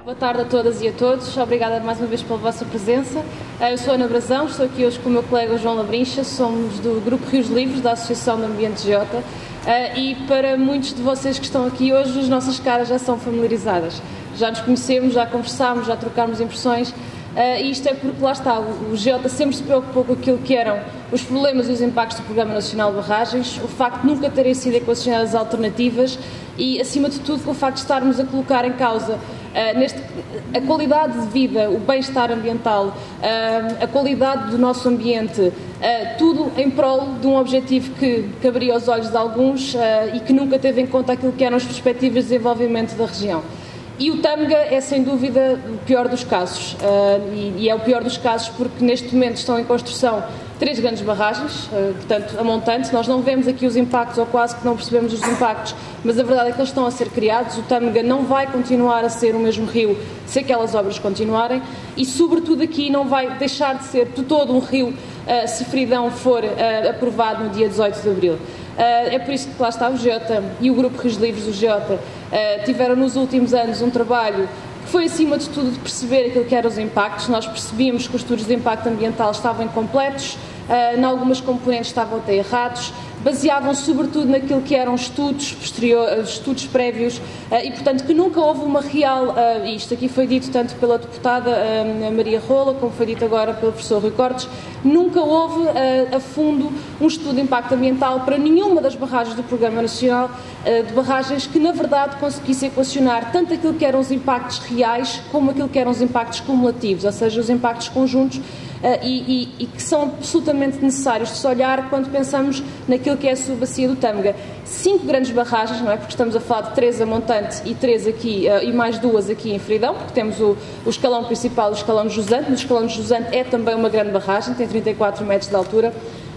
Boa tarde a todas e a todos, obrigada mais uma vez pela vossa presença. Eu sou Ana Brazão, estou aqui hoje com o meu colega João Labrincha, somos do Grupo Rios Livres, da Associação de Ambiente Geota, e para muitos de vocês que estão aqui hoje, as nossas caras já são familiarizadas. Já nos conhecemos, já conversámos, já trocámos impressões, e isto é porque lá está, o Geota sempre se preocupou com aquilo que eram os problemas e os impactos do Programa Nacional de Barragens, o facto de nunca terem sido equacionadas alternativas e, acima de tudo, com o facto de estarmos a colocar em causa a qualidade de vida, o bem-estar ambiental, a qualidade do nosso ambiente, tudo em prol de um objetivo que abria os olhos de alguns e que nunca teve em conta aquilo que eram as perspectivas de desenvolvimento da região. E o Tâmega é, sem dúvida, o pior dos casos, e é o pior dos casos porque neste momento estão em construção 3 grandes barragens, portanto, a montante. Nós não vemos aqui os impactos, ou quase que não percebemos os impactos, mas a verdade é que eles estão a ser criados. O Tâmega não vai continuar a ser o mesmo rio se aquelas obras continuarem e, sobretudo, aqui não vai deixar de ser de todo um rio se Fridão for aprovado no dia 18 de abril. É por isso que lá está o Geota e o Grupo Rios Livres do Geota tiveram nos últimos anos um trabalho que foi, acima de tudo, de perceber aquilo que eram os impactos. Nós percebíamos que os estudos de impacto ambiental estavam incompletos, em algumas componentes estavam até errados, baseavam sobretudo naquilo que eram estudos prévios e, portanto, que nunca houve uma real, isto aqui foi dito tanto pela deputada Maria Rola, como foi dito agora pelo professor Rui Cortes, nunca houve a fundo um estudo de impacto ambiental para nenhuma das barragens do Programa Nacional de Barragens que, na verdade, conseguisse equacionar tanto aquilo que eram os impactos reais como aquilo que eram os impactos cumulativos, ou seja, os impactos conjuntos e que são absolutamente necessários de se olhar quando pensamos naquilo que é a sua bacia do Tâmega. 5 grandes barragens, não é? Porque estamos a falar de 3 a Montante e 3 aqui, e mais 2 aqui em Fridão, porque temos o escalão principal e o escalão de Jusante. O escalão de Jusante é também uma grande barragem, tem 34 metros de altura.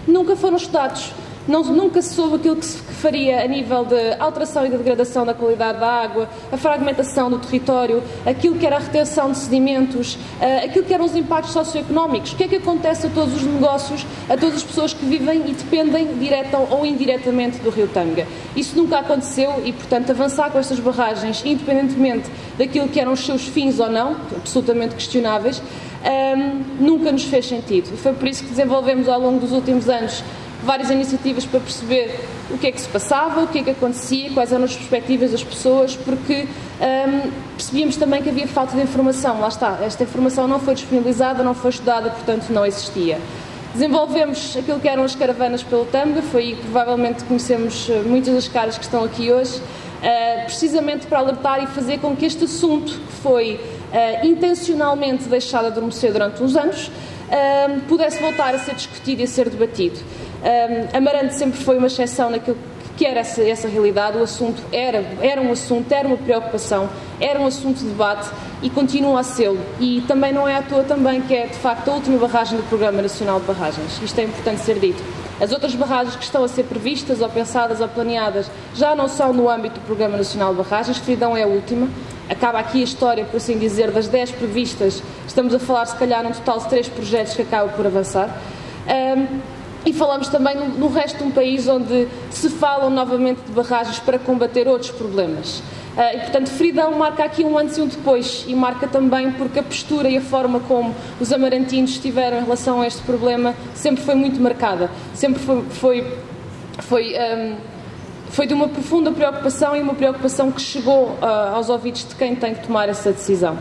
Nunca foram estudados. Nunca se soube aquilo que se faria a nível de alteração e de degradação da qualidade da água, a fragmentação do território, aquilo que era a retenção de sedimentos, aquilo que eram os impactos socioeconómicos. O que é que acontece a todos os negócios, a todas as pessoas que vivem e dependem direta ou indiretamente do rio Tâmega? Isso nunca aconteceu e, portanto, avançar com estas barragens, independentemente daquilo que eram os seus fins ou não, absolutamente questionáveis, nunca nos fez sentido. E foi por isso que desenvolvemos ao longo dos últimos anos várias iniciativas para perceber o que é que se passava, o que é que acontecia, quais eram as perspectivas das pessoas, porque percebíamos também que havia falta de informação. Lá está, esta informação não foi disponibilizada, não foi estudada, portanto não existia. Desenvolvemos aquilo que eram as caravanas pelo Tâmega, foi aí que provavelmente conhecemos muitas das caras que estão aqui hoje, precisamente para alertar e fazer com que este assunto, que foi intencionalmente deixado a adormecer durante uns anos, pudesse voltar a ser discutido e a ser debatido. Amarante sempre foi uma exceção naquilo que era essa realidade. O assunto era um assunto, era uma preocupação, era um assunto de debate e continua a ser. E também não é à toa também que é, de facto, a última barragem do Programa Nacional de Barragens. Isto é importante ser dito. As outras barragens que estão a ser previstas ou pensadas ou planeadas já não são no âmbito do Programa Nacional de Barragens. Fridão é a última. Acaba aqui a história, por assim dizer, das 10 previstas. Estamos a falar, se calhar, num total de 3 projetos que acabam por avançar. E falamos também no resto de um país onde se falam novamente de barragens para combater outros problemas. E, portanto, Fridão marca aqui um antes e um depois e marca também porque a postura e a forma como os amarantinos estiveram em relação a este problema sempre foi muito marcada. Sempre foi de uma profunda preocupação e uma preocupação que chegou aos ouvidos de quem tem que tomar essa decisão.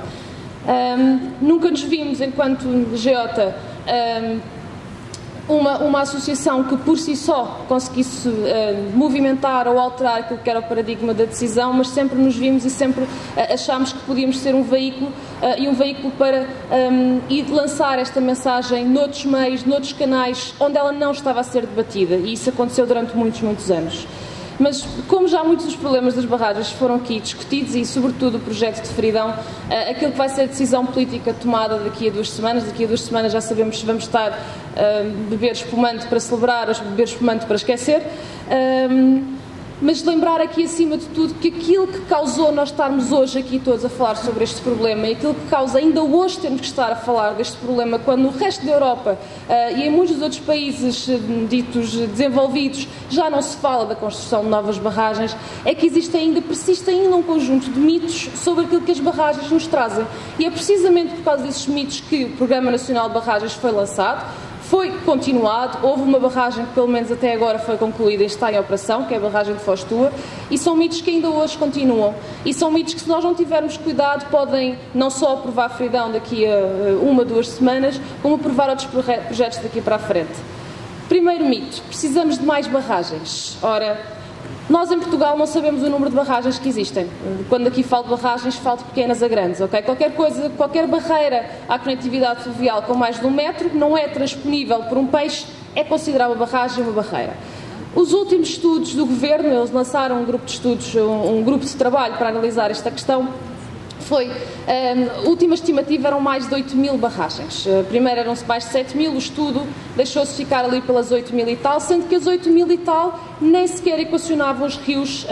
Nunca nos vimos, enquanto Geota, uma associação que por si só conseguisse movimentar ou alterar aquilo que era o paradigma da decisão, mas sempre nos vimos e sempre achámos que podíamos ser um veículo e um veículo para ir lançar esta mensagem noutros meios, noutros canais, onde ela não estava a ser debatida, e isso aconteceu durante muitos, muitos anos. Mas, como já muitos dos problemas das barragens foram aqui discutidos e, sobretudo, o projeto de Fridão, aquilo que vai ser a decisão política tomada daqui a 2 semanas, daqui a 2 semanas já sabemos se vamos estar a beber espumante para celebrar ou beber espumante para esquecer, mas lembrar aqui acima de tudo que aquilo que causou nós estarmos hoje aqui todos a falar sobre este problema e aquilo que causa ainda hoje termos que estar a falar deste problema quando no resto da Europa e em muitos outros países ditos desenvolvidos já não se fala da construção de novas barragens, é que persiste ainda um conjunto de mitos sobre aquilo que as barragens nos trazem. E é precisamente por causa desses mitos que o Programa Nacional de Barragens foi lançado, foi continuado, houve uma barragem que pelo menos até agora foi concluída e está em operação, que é a barragem de Foz Tua, e são mitos que ainda hoje continuam. E são mitos que, se nós não tivermos cuidado, podem não só provar Fridão daqui a 1, 2 semanas, como provar outros projetos daqui para a frente. Primeiro mito, precisamos de mais barragens. Ora, nós em Portugal não sabemos o número de barragens que existem. Quando aqui falo de barragens, falo de pequenas a grandes, ok? Qualquer barreira à conectividade fluvial com mais de 1 metro não é transponível por um peixe, é considerada uma barragem uma barreira. Os últimos estudos do Governo, eles lançaram um grupo de estudos, um grupo de trabalho para analisar esta questão. A última estimativa eram mais de 8.000 barragens. Primeiro eram mais de 7.000, o estudo deixou-se ficar ali pelas 8.000 e tal, sendo que as 8.000 e tal nem sequer equacionavam os rios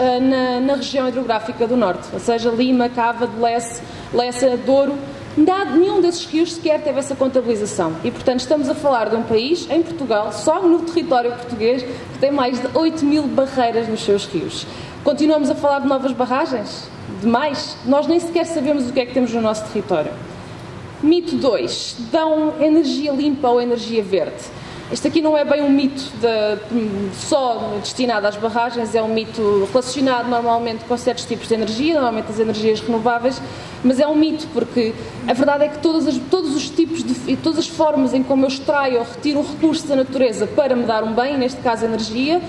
na região hidrográfica do Norte, ou seja, Lima, Cava, Lessa, Douro. Nenhum desses rios sequer teve essa contabilização. E, portanto, estamos a falar de um país, em Portugal, só no território português, que tem mais de 8.000 barreiras nos seus rios. Continuamos a falar de novas barragens? Demais? Nós nem sequer sabemos o que é que temos no nosso território. Mito 2. Dão energia limpa ou energia verde. Este aqui não é bem um mito só destinado às barragens, é um mito relacionado normalmente com certos tipos de energia, normalmente as energias renováveis, mas é um mito porque a verdade é que todos os tipos todas as formas em como eu extraio ou retiro um recurso da natureza para me dar um bem, neste caso energia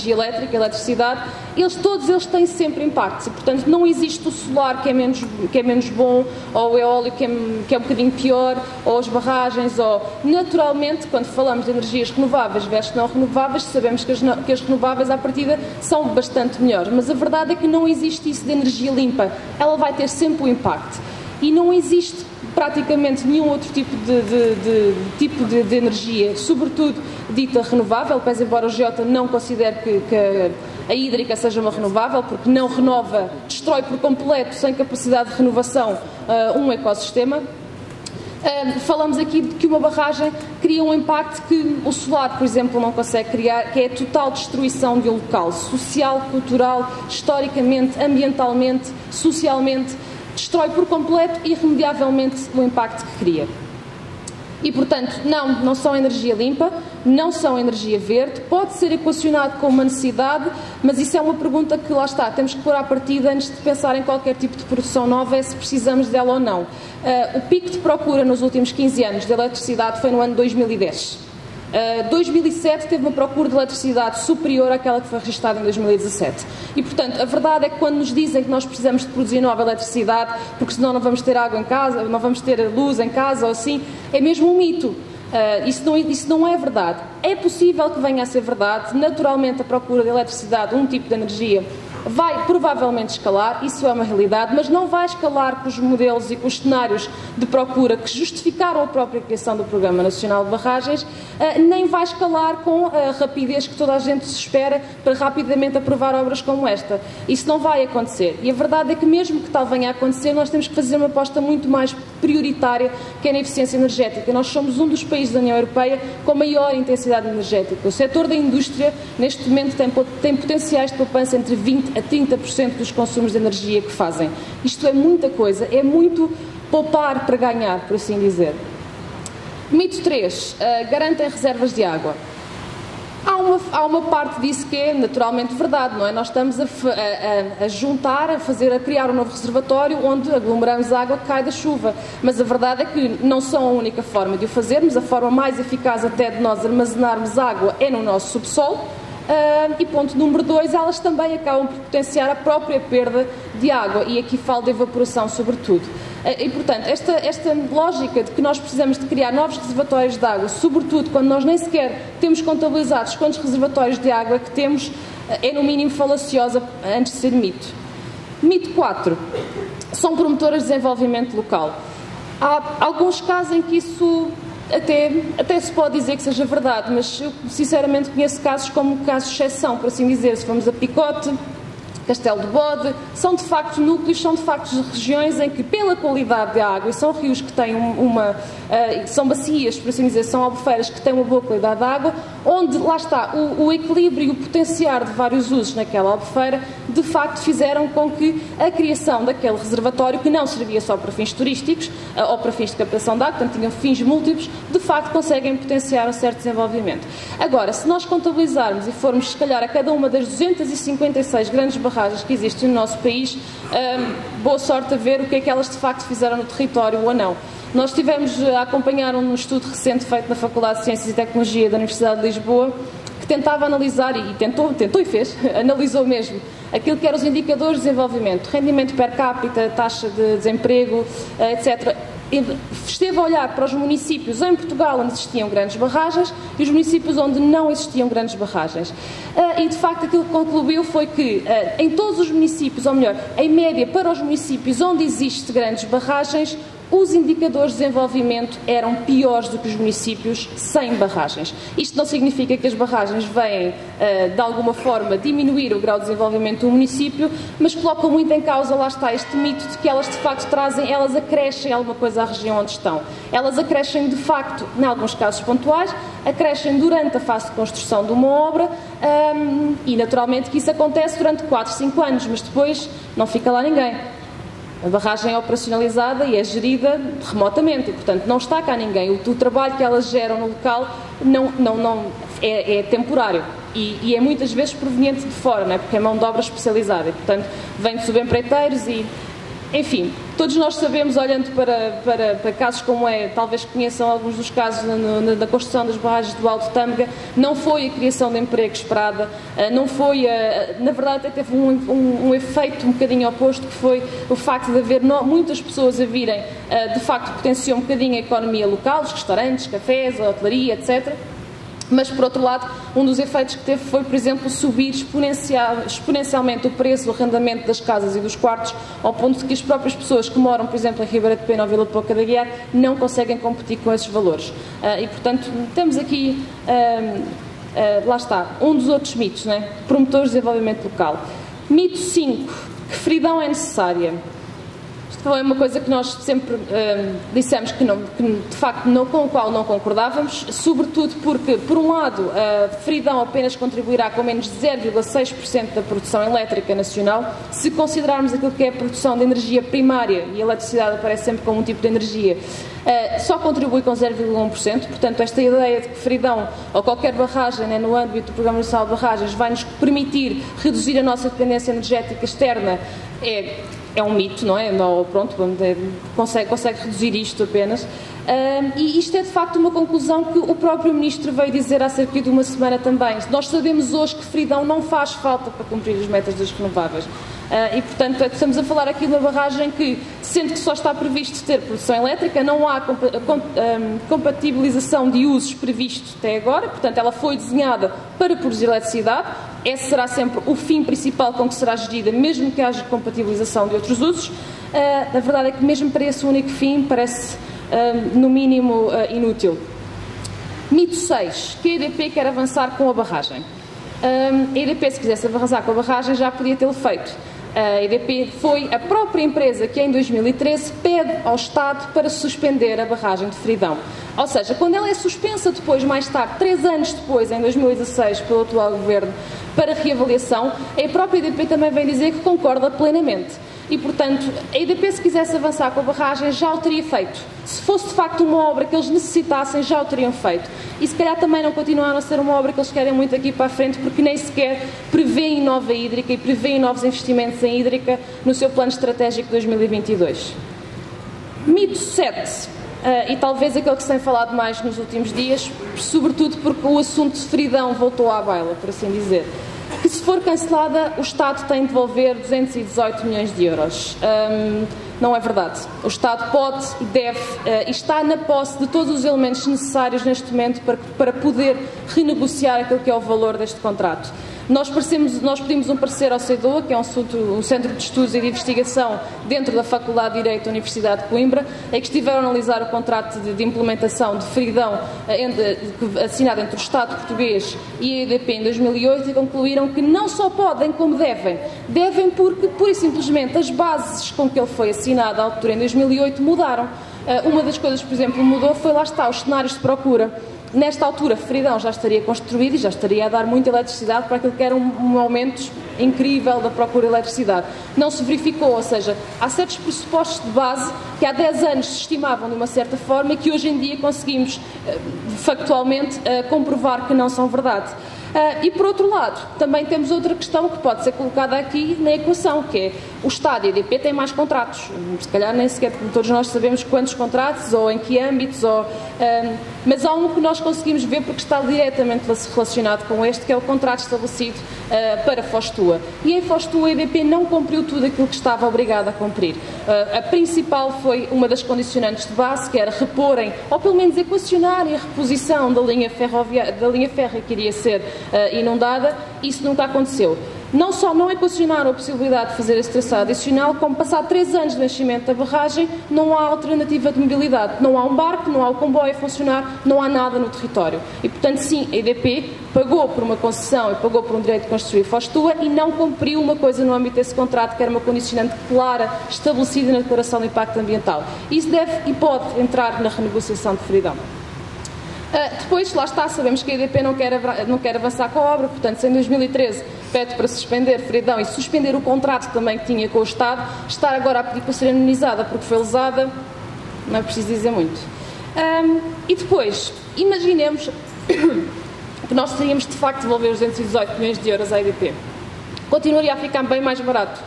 elétrica, eletricidade, todos eles têm sempre impactos e, portanto, não existe o solar que é menos bom, ou o eóleo que é um bocadinho pior, ou as barragens, ou naturalmente, quando falamos de energias renováveis versus não renováveis, sabemos que as renováveis à partida são bastante melhores, mas a verdade é que não existe isso de energia limpa, ela vai ter sempre um impacto e não existe praticamente nenhum outro tipo de energia, sobretudo dita renovável, pese embora o Geota não considere que a hídrica seja uma renovável, porque não renova, destrói por completo, sem capacidade de renovação, um ecossistema. Falamos aqui de que uma barragem cria um impacto que o solar, por exemplo, não consegue criar, que é a total destruição de um local, social, cultural, historicamente, ambientalmente, socialmente, destrói por completo e irremediavelmente o impacto que cria. E, portanto, não são energia limpa, não são energia verde, pode ser equacionado com uma necessidade, mas isso é uma pergunta que, lá está, temos que pôr à partida antes de pensar em qualquer tipo de produção nova, é se precisamos dela ou não. O pico de procura nos últimos 15 anos de eletricidade foi no ano 2010. 2007 teve uma procura de eletricidade superior àquela que foi registada em 2017. E, portanto, a verdade é que quando nos dizem que nós precisamos de produzir nova eletricidade, porque senão não vamos ter água em casa, não vamos ter luz em casa ou assim, é mesmo um mito. Isso não é verdade. É possível que venha a ser verdade. Naturalmente, a procura de eletricidade, um tipo de energia, vai provavelmente escalar, isso é uma realidade, mas não vai escalar com os modelos e com os cenários de procura que justificaram a própria criação do Programa Nacional de Barragens, nem vai escalar com a rapidez que toda a gente se espera para rapidamente aprovar obras como esta. Isso não vai acontecer. E a verdade é que, mesmo que tal venha a acontecer, nós temos que fazer uma aposta muito mais prioritária, que é na eficiência energética. Nós somos um dos países da União Europeia com maior intensidade energética. O setor da indústria, neste momento, tem potenciais de poupança entre 20% a 30% dos consumos de energia que fazem. Isto é muita coisa, é muito poupar para ganhar, por assim dizer. Mito 3. Garantem reservas de água. Há uma parte disso que é naturalmente verdade, não é? Nós estamos a juntar, a criar um novo reservatório onde aglomeramos a água que cai da chuva. Mas a verdade é que não são a única forma de o fazermos. A forma mais eficaz até de nós armazenarmos água é no nosso subsolo. E ponto número 2, elas também acabam por potenciar a própria perda de água, e aqui falo de evaporação sobretudo. E, portanto, esta lógica de que nós precisamos de criar novos reservatórios de água, sobretudo quando nós nem sequer temos contabilizados quantos reservatórios de água que temos, é no mínimo falaciosa antes de ser mito. Mito 4. São promotoras de desenvolvimento local. Há alguns casos em que isso até se pode dizer que seja verdade, mas eu sinceramente conheço casos como casos de exceção, por assim dizer. Se formos a Picote, Castelo de Bode, são de facto núcleos, são de facto regiões em que, pela qualidade da água, e são rios que têm são bacias, por assim dizer, são albufeiras que têm uma boa qualidade de água, onde, lá está, o equilíbrio e o potenciar de vários usos naquela albufeira, de facto fizeram com que a criação daquele reservatório, que não servia só para fins turísticos, ou para fins de captação de água, portanto tinha fins múltiplos, de facto conseguem potenciar um certo desenvolvimento. Agora, se nós contabilizarmos e formos, se calhar, a cada uma das 256 grandes barragens que existem no nosso país, boa sorte a ver o que é que elas de facto fizeram no território ou não. Nós estivemos a acompanhar um estudo recente feito na Faculdade de Ciências e Tecnologia da Universidade de Lisboa, que tentava analisar, e tentou e fez, analisou mesmo, aquilo que eram os indicadores de desenvolvimento, rendimento per capita, taxa de desemprego, etc. Esteve a olhar para os municípios em Portugal onde existiam grandes barragens e os municípios onde não existiam grandes barragens. E, de facto, aquilo que concluiu foi que, em todos os municípios, ou melhor, em média, para os municípios onde existem grandes barragens, os indicadores de desenvolvimento eram piores do que os municípios sem barragens. Isto não significa que as barragens vêm, de alguma forma, diminuir o grau de desenvolvimento do município, mas colocam muito em causa, lá está, este mito de que elas, de facto, elas acrescem alguma coisa à região onde estão. Elas acrescem, de facto, em alguns casos pontuais, acrescem durante a fase de construção de uma obra, e, naturalmente, que isso acontece durante 4, 5 anos, mas depois não fica lá ninguém. A barragem é operacionalizada e é gerida remotamente e, portanto, não está cá ninguém. O trabalho que elas geram no local é temporário e é muitas vezes proveniente de fora, não é? Porque é mão de obra especializada e, portanto, vem de subempreiteiros e, enfim, todos nós sabemos, olhando para casos como talvez conheçam alguns dos casos na construção das barragens do Alto Tâmega, não foi a criação de emprego esperada, não foi, na verdade até teve um efeito um bocadinho oposto, que foi o facto de haver muitas pessoas a virem, de facto potenciou um bocadinho a economia local, os restaurantes, cafés, a hotelaria, etc. Mas, por outro lado, um dos efeitos que teve foi, por exemplo, subir exponencialmente o preço do arrendamento das casas e dos quartos, ao ponto de que as próprias pessoas que moram, por exemplo, em Ribeira de Pena ou Vila de Pouca da Guiar, não conseguem competir com esses valores. E, portanto, temos aqui, lá está, um dos outros mitos, não é? Promotores de desenvolvimento local. Mito 5, que Fridão é necessária. Foi uma coisa que nós sempre dissemos que de facto com o qual não concordávamos, sobretudo porque, por um lado, a Fridão apenas contribuirá com menos de 0,6% da produção elétrica nacional. Se considerarmos aquilo que é a produção de energia primária, e a eletricidade aparece sempre como um tipo de energia, só contribui com 0,1%, portanto esta ideia de que Fridão ou qualquer barragem, né, no âmbito do Programa Nacional de Barragens, vai nos permitir reduzir a nossa dependência energética externa é um mito, não é? Não, pronto, consegue reduzir isto apenas. E isto é de facto uma conclusão que o próprio Ministro veio dizer há cerca de uma semana também. Nós sabemos hoje que Fridão não faz falta para cumprir as metas das renováveis. E, portanto, estamos a falar aqui de uma barragem que, sendo que só está previsto ter produção elétrica, não há compatibilização de usos previstos até agora, portanto, ela foi desenhada para produzir eletricidade. Esse será sempre o fim principal com que será gerida, mesmo que haja compatibilização de outros usos. A verdade é que, mesmo para esse único fim, parece, no mínimo, inútil. Mito 6, que a EDP quer avançar com a barragem. A EDP, se quisesse avançar com a barragem, já podia tê-lo feito. A EDP foi a própria empresa que, em 2013, pede ao Estado para suspender a barragem de Fridão. Ou seja, quando ela é suspensa depois, mais tarde, 3 anos depois, em 2016, pelo atual Governo, para reavaliação, a própria EDP também vem dizer que concorda plenamente. E, portanto, a EDP, se quisesse avançar com a barragem, já o teria feito. Se fosse, de facto, uma obra que eles necessitassem, já o teriam feito. E, se calhar, também não continuaram a ser uma obra que eles querem muito aqui para a frente, porque nem sequer prevêem nova hídrica e prevêem novos investimentos em hídrica no seu plano estratégico 2022. Mito 7. E talvez aquele que se tem falado mais nos últimos dias, sobretudo porque o assunto de Fridão voltou à baila, por assim dizer. Que, se for cancelada, o Estado tem de devolver 218 milhões de euros. Não é verdade. O Estado pode e deve e está na posse de todos os elementos necessários neste momento para poder renegociar aquilo que é o valor deste contrato. Nós pedimos um parecer ao CEDOA, que é um Centro de Estudos e de Investigação dentro da Faculdade de Direito da Universidade de Coimbra, em que estiveram a analisar o contrato de implementação de Fridão assinado entre o Estado português e a EDP em 2008 e concluíram que não só podem, como devem. Devem porque, pura e simplesmente, as bases com que ele foi assinado à altura em 2008 mudaram. Uma das coisas, por exemplo, mudou foi, lá está, os cenários de procura. Nesta altura, Fridão já estaria construído e já estaria a dar muita eletricidade para aquilo que era um aumento incrível da procura de eletricidade. Não se verificou, ou seja, há certos pressupostos de base que há 10 anos se estimavam de uma certa forma e que hoje em dia conseguimos, factualmente, comprovar que não são verdade. E, por outro lado, também temos outra questão que pode ser colocada aqui na equação, que é o Estado e a EDP têm mais contratos. Se calhar nem sequer todos nós sabemos quantos contratos ou em que âmbitos, mas há um que nós conseguimos ver porque está diretamente relacionado com este, que é o contrato estabelecido para Fostua. E em Fostua a EDP não cumpriu tudo aquilo que estava obrigada a cumprir. A principal foi uma das condicionantes de base, que era reporem, ou pelo menos equacionarem a reposição da linha férrea que iria ser inundada. Isso nunca aconteceu. Não só não equacionaram a possibilidade de fazer esse traçado adicional, como passado 3 anos de nascimento da barragem, não há alternativa de mobilidade. Não há um barco, não há o comboio a funcionar, não há nada no território. E, portanto, sim, a EDP pagou por uma concessão e pagou por um direito de construir Fostua e não cumpriu uma coisa no âmbito desse contrato, que era uma condicionante clara, estabelecida na Declaração de Impacto Ambiental. Isso deve e pode entrar na renegociação de Fridão. Depois, lá está, sabemos que a EDP não quer avançar com a obra, portanto, se em 2013 pede para suspender Fridão e suspender o contrato também que tinha com o Estado, estar agora a pedir para ser indemnizada porque foi lesada, não é preciso dizer muito. E depois, imaginemos que nós teríamos de facto devolver os 218 milhões de euros à EDP. Continuaria a ficar bem mais barato.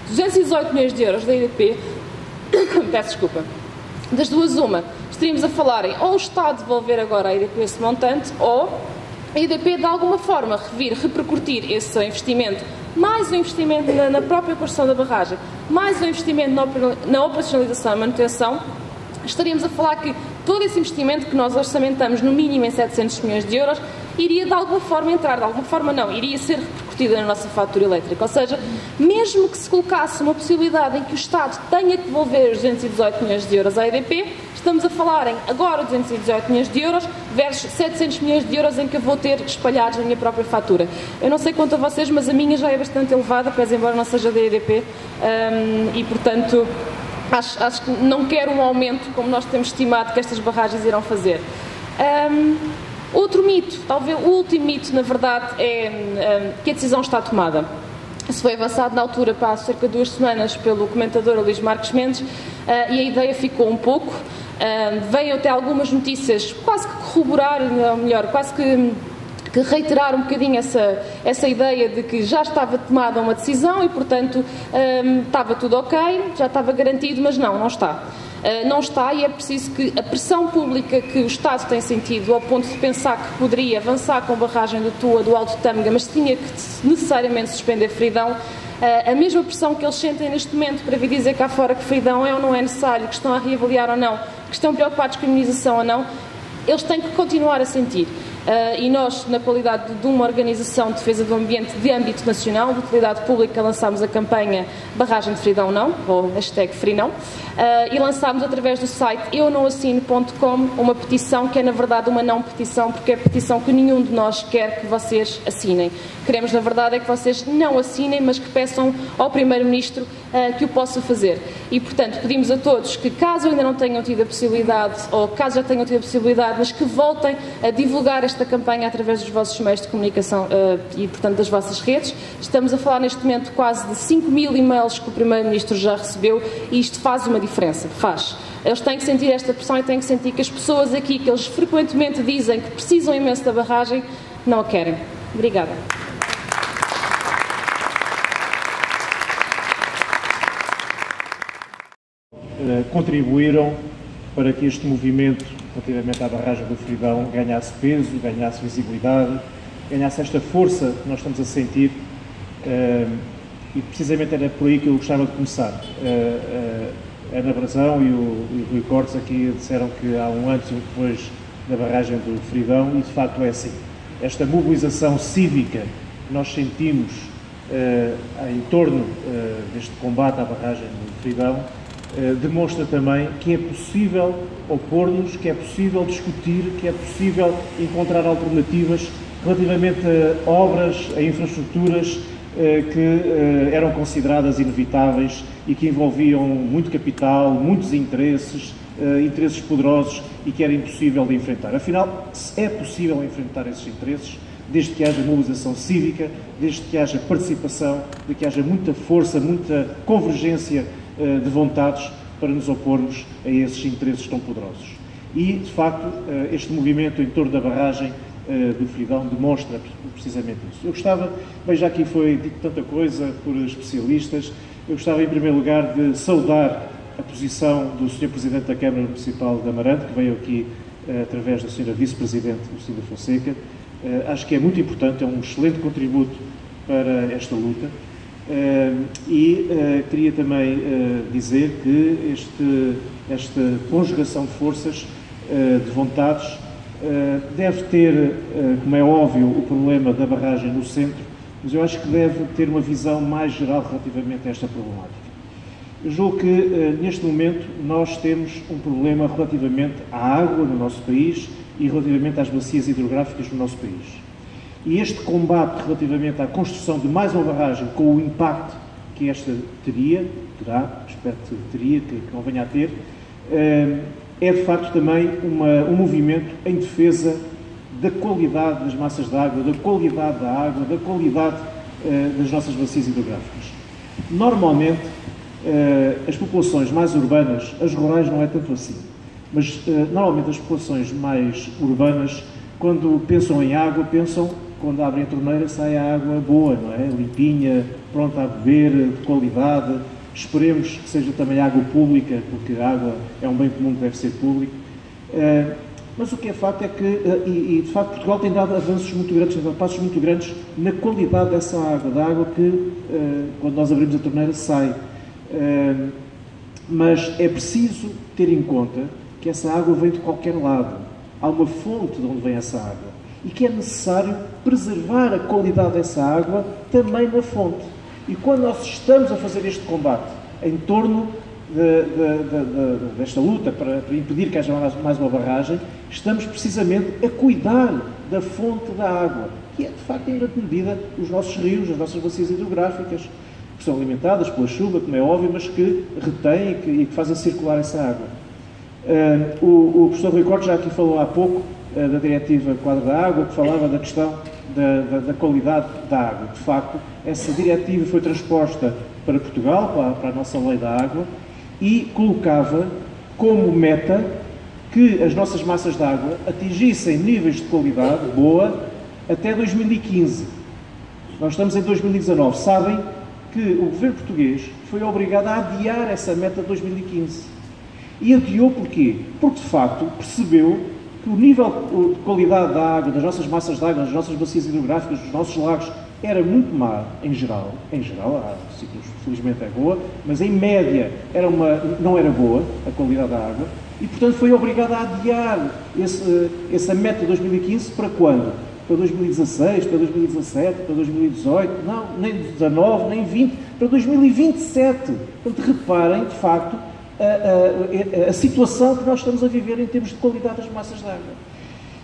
218 milhões de euros da EDP, peço desculpa, das duas uma, estaríamos a falar em ou o Estado devolver agora à EDP esse montante, ou a EDP de alguma forma repercutir esse investimento, mais o investimento na própria construção da barragem, mais o investimento na operacionalização e manutenção. Estaríamos a falar que todo esse investimento que nós orçamentamos no mínimo em 700 milhões de euros iria de alguma forma entrar, de alguma forma não, iria ser repercutida na nossa fatura elétrica. Ou seja, mesmo que se colocasse uma possibilidade em que o Estado tenha que devolver os 218 milhões de euros à EDP, estamos a falar em agora 218 milhões de euros versus 700 milhões de euros em que eu vou ter espalhados na minha própria fatura. Eu não sei quanto a vocês, mas a minha já é bastante elevada, pese embora não seja da EDP, e portanto acho que não quero um aumento como nós temos estimado que estas barragens irão fazer. Outro mito, talvez o último mito, na verdade, é que a decisão está tomada. Isso foi avançado na altura, há cerca de 2 semanas, pelo comentador Luís Marques Mendes, e a ideia ficou um pouco. Veio até algumas notícias quase que corroborar, ou melhor, quase que reiterar um bocadinho essa ideia de que já estava tomada uma decisão e, portanto, estava tudo ok, já estava garantido, mas não está. Não está, e é preciso que a pressão pública que o Estado tem sentido ao ponto de pensar que poderia avançar com a barragem do Tua, do Alto Tâmega, mas tinha que necessariamente suspender Fridão, a mesma pressão que eles sentem neste momento para vir dizer cá fora que Fridão é ou não é necessário, que estão a reavaliar ou não, que estão preocupados com a imunização ou não, eles têm que continuar a sentir. E nós, na qualidade de uma organização de defesa do ambiente de âmbito nacional, de utilidade pública, lançámos a campanha Barragem de Fridão Não, ou hashtag Frinão, e lançámos através do site eunoassino.com uma petição que é, na verdade, uma não petição, porque é petição que nenhum de nós quer que vocês assinem. Queremos, na verdade, é que vocês não assinem, mas que peçam ao Primeiro-Ministro que o possa fazer. E, portanto, pedimos a todos que, caso ainda não tenham tido a possibilidade, ou caso já tenham tido a possibilidade, mas que voltem a divulgar esta campanha através dos vossos meios de comunicação e, portanto, das vossas redes. Estamos a falar neste momento quase de 5.000 e-mails que o Primeiro-Ministro já recebeu e isto faz uma diferença, faz. Eles têm que sentir esta pressão e têm que sentir que as pessoas aqui, que eles frequentemente dizem que precisam imenso da barragem, não a querem. Obrigada. Contribuíram para que este movimento relativamente à barragem do Fridão ganhasse peso, ganhasse visibilidade, ganhasse esta força que nós estamos a sentir, e precisamente era por aí que eu gostava de começar. A Ana Brazão e o Rui Cortes aqui disseram que há um antes e um depois da barragem do Fridão, e de facto é assim. Esta mobilização cívica nós sentimos em torno deste combate à barragem do Fridão demonstra também que é possível opor-nos, que é possível discutir, que é possível encontrar alternativas relativamente a obras, a infraestruturas que eram consideradas inevitáveis e que envolviam muito capital, muitos interesses, interesses poderosos e que era impossível de enfrentar. Afinal, é possível enfrentar esses interesses desde que haja mobilização cívica, desde que haja participação, de que haja muita força, muita convergência de vontades para nos opormos a esses interesses tão poderosos. E, de facto, este movimento em torno da barragem do Fridão demonstra precisamente isso. Eu gostava, bem, já aqui foi dito tanta coisa por especialistas, eu gostava, em primeiro lugar, de saudar a posição do Sr. Presidente da Câmara Municipal de Amarante, que veio aqui através da Sra. Vice-Presidente Lucinda Fonseca. Acho que é muito importante, é um excelente contributo para esta luta. Queria também dizer que esta conjugação de forças, de vontades, deve ter, como é óbvio, o problema da barragem no centro, mas eu acho que deve ter uma visão mais geral relativamente a esta problemática. Eu julgo que, neste momento, nós temos um problema relativamente à água no nosso país e relativamente às bacias hidrográficas no nosso país. E este combate relativamente à construção de mais uma barragem, com o impacto que esta espero que teria, que não venha a ter, é de facto também um movimento em defesa da qualidade das massas de água, da qualidade da água, da qualidade das nossas bacias hidrográficas. Normalmente, as populações mais urbanas, as rurais não é tanto assim, mas normalmente as populações mais urbanas, quando pensam em água, pensam, quando abrem a torneira, sai a água boa, não é? Limpinha, pronta a beber, de qualidade. Esperemos que seja também água pública, porque a água é um bem comum que deve ser público. Mas o que é facto é que, de facto, Portugal tem dado avanços muito grandes, tem dado passos muito grandes na qualidade dessa água, da água que, quando nós abrimos a torneira, sai. Mas é preciso ter em conta que essa água vem de qualquer lado. Há uma fonte de onde vem essa água. E que é necessário preservar a qualidade dessa água também na fonte. E quando nós estamos a fazer este combate em torno desta luta para impedir que haja mais uma barragem, estamos precisamente a cuidar da fonte da água, que é, de facto, em grande medida, os nossos rios, as nossas bacias hidrográficas, que são alimentadas pela chuva, como é óbvio, mas que retêm e que fazem circular essa água. O professor Rui Cortes já aqui falou há pouco da Diretiva Quadro da Água, que falava da questão da qualidade da água. De facto, essa diretiva foi transposta para Portugal, para a nossa lei da água, e colocava como meta que as nossas massas de água atingissem níveis de qualidade boa até 2015. Nós estamos em 2019. Sabem que o governo português foi obrigado a adiar essa meta de 2015. E adiou porquê? Porque, de facto, percebeu que o nível de qualidade da água, das nossas massas de água, das nossas bacias hidrográficas, dos nossos lagos, era muito má, em geral. Em geral, há ciclos, felizmente, é boa, mas em média não era boa a qualidade da água, e, portanto, foi obrigado a adiar essa meta de 2015 para quando? Para 2016, para 2017, para 2018, não, nem 2019, nem 20, para 2027. Portanto, reparem, de facto, a situação que nós estamos a viver em termos de qualidade das massas de água.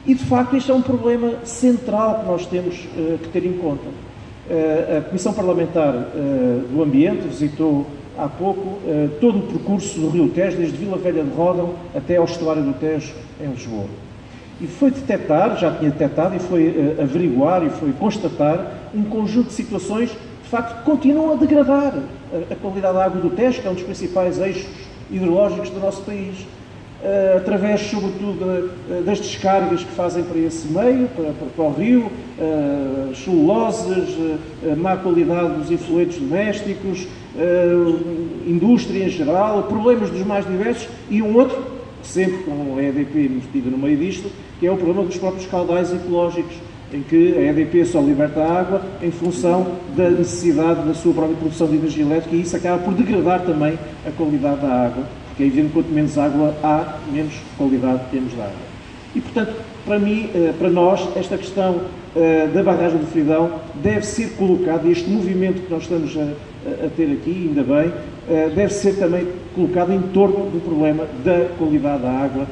E, de facto, este é um problema central que nós temos que ter em conta. A Comissão Parlamentar do Ambiente visitou há pouco todo o percurso do Rio Tejo, desde Vila Velha de Ródão até ao estuário do Tejo, em Lisboa. E foi detectar, já tinha detectado, e foi averiguar e foi constatar um conjunto de situações que, de facto, continuam a degradar a qualidade da água do Tejo, que é um dos principais eixos hidrológicos do nosso país, através, sobretudo, das descargas que fazem para esse meio, para o rio, celuloses, má qualidade dos efluentes domésticos, indústria em geral, problemas dos mais diversos, e um outro, sempre com a EDP metida no meio disto, que é o problema dos próprios caudais ecológicos, em que a EDP só liberta a água em função da necessidade da sua própria produção de energia elétrica, e isso acaba por degradar também a qualidade da água, porque é evidente que quanto menos água há, menos qualidade temos da água. E, portanto, para mim, para nós, esta questão da barragem do Fridão deve ser colocado, e este movimento que nós estamos a ter aqui, ainda bem, deve ser também colocado em torno do problema da qualidade da água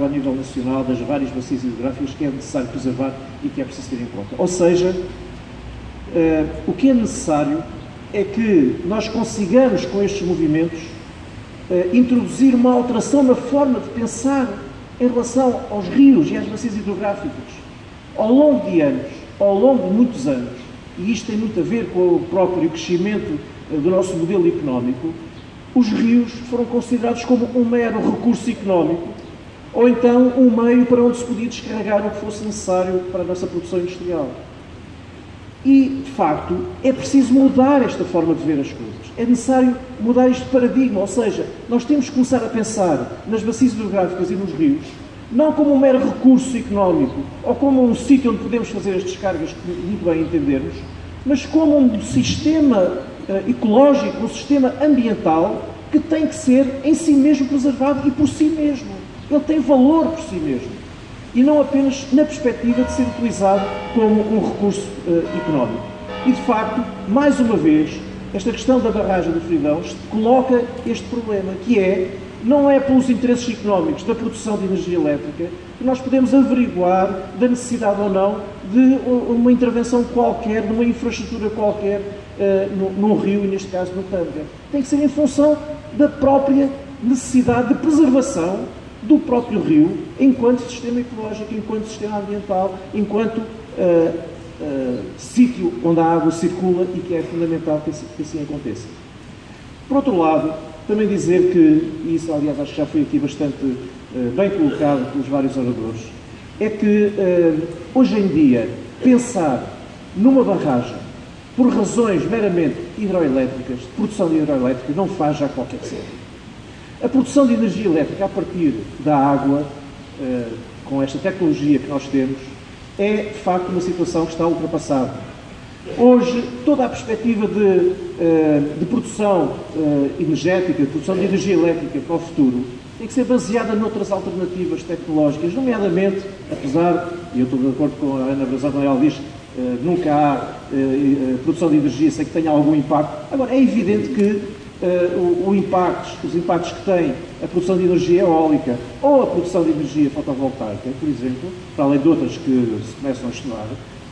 a nível nacional, das várias bacias hidrográficas que é necessário preservar e que é preciso ter em conta. Ou seja, o que é necessário é que nós consigamos, com estes movimentos, introduzir uma alteração na forma de pensar em relação aos rios e às bacias hidrográficas. Ao longo de anos, ao longo de muitos anos, e isto tem muito a ver com o próprio crescimento do nosso modelo económico, os rios foram considerados como um mero recurso económico, ou então um meio para onde se podia descarregar o que fosse necessário para a nossa produção industrial. E, de facto, é preciso mudar esta forma de ver as coisas. É necessário mudar este paradigma, ou seja, nós temos que começar a pensar nas bacias hidrográficas e nos rios, não como um mero recurso económico, ou como um sítio onde podemos fazer as descargas que muito bem entendermos, mas como um sistema ecológico, um sistema ambiental que tem que ser em si mesmo preservado e por si mesmo. Ele tem valor por si mesmo. E não apenas na perspectiva de ser utilizado como um recurso económico. E, de facto, mais uma vez, esta questão da barragem do Fridão coloca este problema, que não é pelos interesses económicos da produção de energia elétrica que nós podemos averiguar da necessidade ou não de uma intervenção qualquer, de uma infraestrutura qualquer num rio, e neste caso no Tâmega. Tem que ser em função da própria necessidade de preservação do próprio rio, enquanto sistema ecológico, enquanto sistema ambiental, enquanto sítio onde a água circula e que é fundamental que assim aconteça. Por outro lado, também dizer que, e isso aliás acho que já foi aqui bastante bem colocado pelos vários oradores, é que hoje em dia pensar numa barragem por razões meramente hidroelétricas, de produção de hidroelétrica, não faz já qualquer sentido. A produção de energia elétrica a partir da água, com esta tecnologia que nós temos, é de facto uma situação que está ultrapassada. Hoje, toda a perspectiva de produção energética, de produção de energia elétrica para o futuro, tem que ser baseada noutras alternativas tecnológicas, nomeadamente, apesar, e eu estou de acordo com a Ana Brazão, quando ela diz nunca há produção de energia sem que tenha algum impacto. Agora, é evidente que os impactos que tem a produção de energia eólica ou a produção de energia fotovoltaica, por exemplo, para além de outras que se começam a estudar,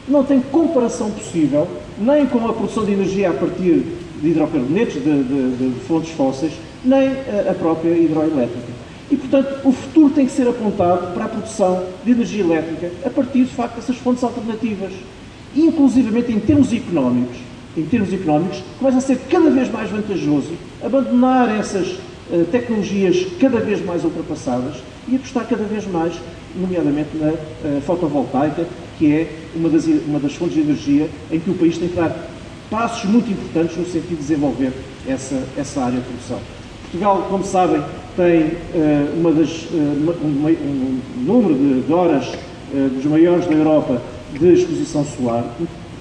não tem comparação possível nem com a produção de energia a partir de hidrocarbonetos, de fontes fósseis, nem a própria hidroelétrica. E, portanto, o futuro tem que ser apontado para a produção de energia elétrica a partir, de facto, dessas fontes alternativas. E, inclusivamente, em termos económicos, começa a ser cada vez mais vantajoso abandonar essas tecnologias cada vez mais ultrapassadas e apostar cada vez mais, nomeadamente na fotovoltaica, que é uma das fontes de energia em que o país tem que dar passos muito importantes no sentido de desenvolver essa área de produção. Portugal, como sabem, tem um número de horas dos maiores da Europa de exposição solar.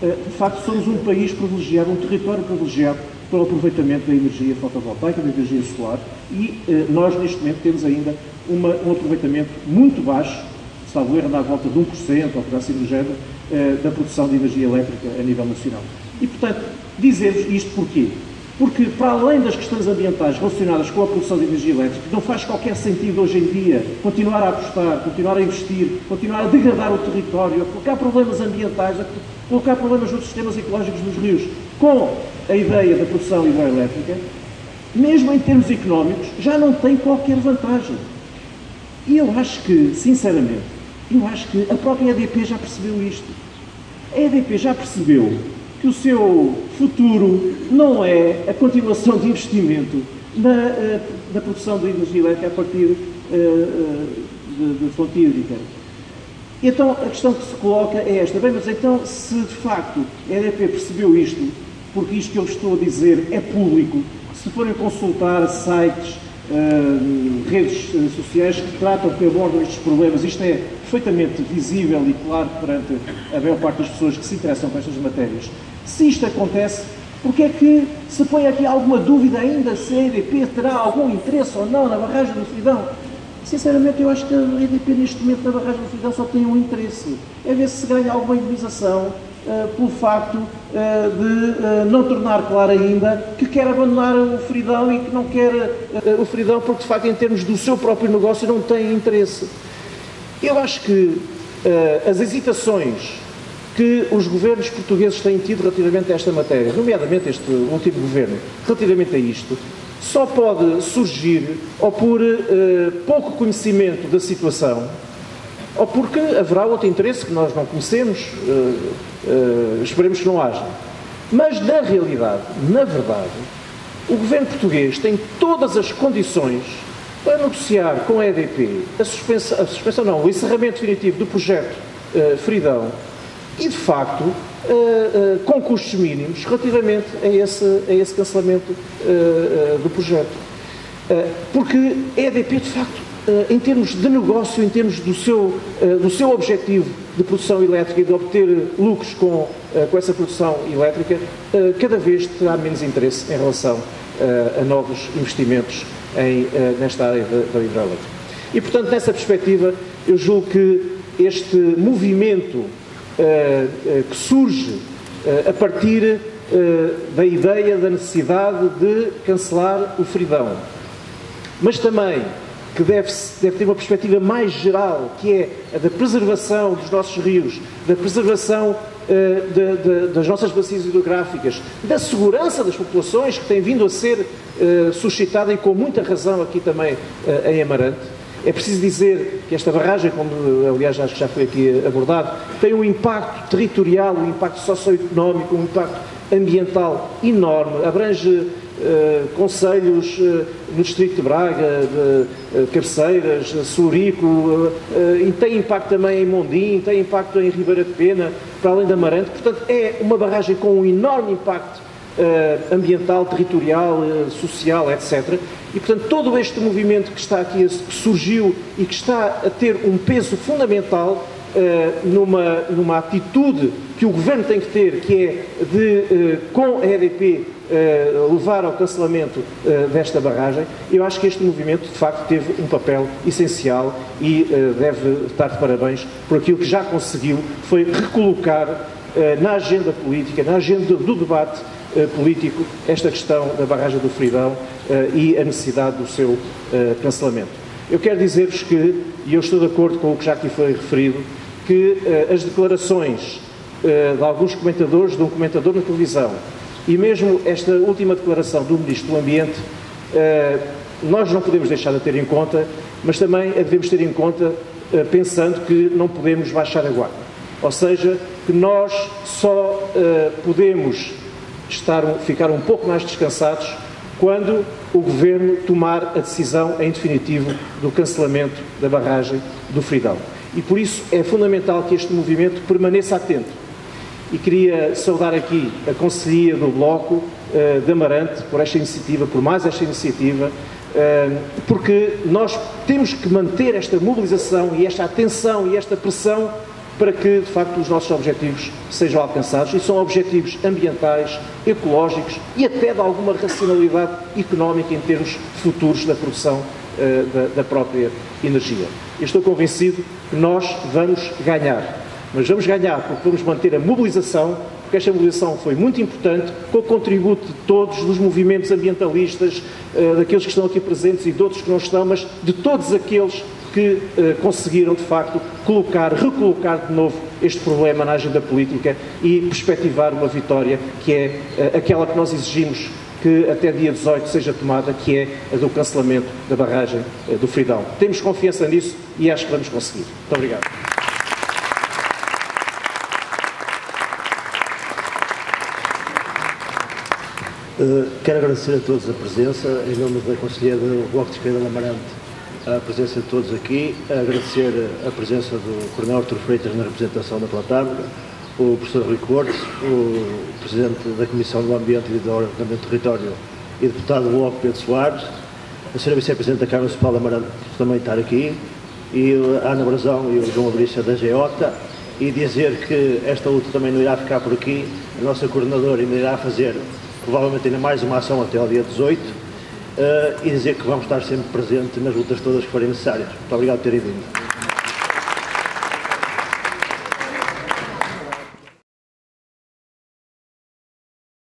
De facto, somos um país privilegiado, um território privilegiado para o aproveitamento da energia fotovoltaica, da energia solar, e nós, neste momento, temos ainda um aproveitamento muito baixo, salvo erro, à volta de 1%, ou por assim do género, da produção de energia elétrica a nível nacional. E, portanto, dizer-vos isto porquê? Porque, para além das questões ambientais relacionadas com a produção de energia elétrica, não faz qualquer sentido hoje em dia continuar a apostar, continuar a investir, continuar a degradar o território, a colocar problemas ambientais, a colocar problemas nos sistemas ecológicos dos rios, com a ideia da produção hidroelétrica, mesmo em termos económicos, já não tem qualquer vantagem. E eu acho que, sinceramente, a própria EDP já percebeu isto. A EDP já percebeu que o seu futuro não é a continuação de investimento na produção de energia elétrica a partir de fonte hídrica. E então a questão que se coloca é esta: bem, mas então se de facto a EDP percebeu isto, porque isto que eu estou a dizer é público, se forem consultar sites, redes sociais que tratam, que abordam estes problemas, isto é perfeitamente visível e claro perante a maior parte das pessoas que se interessam por estas matérias. Se isto acontece, porque é que se põe aqui alguma dúvida ainda se a EDP terá algum interesse ou não na barragem do Fridão? Sinceramente, eu acho que a EDP neste momento na barragem do Fridão só tem um interesse, é ver se ganha alguma indemnização pelo facto de não tornar claro ainda que quer abandonar o Fridão e que não quer o Fridão porque, de facto, em termos do seu próprio negócio, não tem interesse. Eu acho que as hesitações que os governos portugueses têm tido relativamente a esta matéria, nomeadamente este último governo, relativamente a isto, só pode surgir ou por pouco conhecimento da situação, ou porque haverá outro interesse que nós não conhecemos, esperemos que não haja. Mas, na realidade, na verdade, o governo português tem todas as condições para negociar com a EDP o encerramento definitivo do projeto Fridão e, de facto, com custos mínimos relativamente a esse cancelamento do projeto. Porque a EDP, de facto, em termos de negócio, em termos do seu objetivo de produção elétrica e de obter lucros com essa produção elétrica, cada vez terá menos interesse em relação a novos investimentos nesta área da hidrelétrica. E, portanto, nessa perspectiva, eu julgo que este movimento que surge a partir da ideia da necessidade de cancelar o Fridão, mas também que deve ter uma perspectiva mais geral, que é a da preservação dos nossos rios, da preservação das nossas bacias hidrográficas, da segurança das populações, que tem vindo a ser suscitada e com muita razão aqui também em Amarante. É preciso dizer que esta barragem, como aliás acho que já foi aqui abordado, tem um impacto territorial, um impacto socioeconómico, um impacto ambiental enorme, abrange concelhos no distrito de Braga, de Cabeceiras, Sorico, e tem impacto também em Mondim, tem impacto em Ribeira de Pena, para além de Amarante. Portanto, é uma barragem com um enorme impacto ambiental, territorial, social, etc. E, portanto, todo este movimento que está aqui, que surgiu e que está a ter um peso fundamental numa atitude que o Governo tem que ter, que é de, com a EDP, levar ao cancelamento desta barragem. Eu acho que este movimento, de facto, teve um papel essencial e deve estar de parabéns por aquilo que já conseguiu, foi recolocar na agenda política, na agenda do debate político, esta questão da barragem do Fridão e a necessidade do seu cancelamento. Eu quero dizer-vos que, e eu estou de acordo com o que já aqui foi referido, que as declarações de alguns comentadores, de um comentador na televisão, e mesmo esta última declaração do Ministro do Ambiente, nós não podemos deixar de ter em conta, mas também a devemos ter em conta pensando que não podemos baixar a guarda. Ou seja, que nós só podemos ficar um pouco mais descansados quando o Governo tomar a decisão em definitivo do cancelamento da barragem do Fridão. E por isso é fundamental que este movimento permaneça atento. E queria saudar aqui a Conselhia do Bloco de Amarante por esta iniciativa, por mais esta iniciativa, porque nós temos que manter esta mobilização e esta atenção e esta pressão para que, de facto, os nossos objetivos sejam alcançados, e são objetivos ambientais, ecológicos e até de alguma racionalidade económica em termos futuros da produção da própria energia. Eu estou convencido que nós vamos ganhar, mas vamos ganhar porque vamos manter a mobilização, porque esta mobilização foi muito importante, com o contributo de todos, dos movimentos ambientalistas, daqueles que estão aqui presentes e de outros que não estão, mas de todos aqueles que conseguiram, de facto, recolocar de novo este problema na agenda política e perspectivar uma vitória que é aquela que nós exigimos que até dia 18 seja tomada, que é a do cancelamento da barragem do Fridão. Temos confiança nisso e acho que vamos conseguir. Muito obrigado. Quero agradecer a todos a presença, em nome da Conselheira do Bloco de Esquerda de Amarante, a presença de todos aqui, agradecer a presença do Coronel Artur Freitas na representação da plataforma, o professor Rui Cortes, o Presidente da Comissão do Ambiente e do Ordenamento do Território e deputado do Bloco Pedro Soares, a Sra. Vice-Presidente da Câmara Municipal de Amarante, por também estar aqui, e a Ana Brazão e o João Abrícia da GEOTA, e dizer que esta luta também não irá ficar por aqui, a nossa coordenadora ainda irá fazer provavelmente ainda mais uma ação até ao dia 18, e dizer que vamos estar sempre presentes nas lutas todas que forem necessárias. Muito obrigado por terem vindo.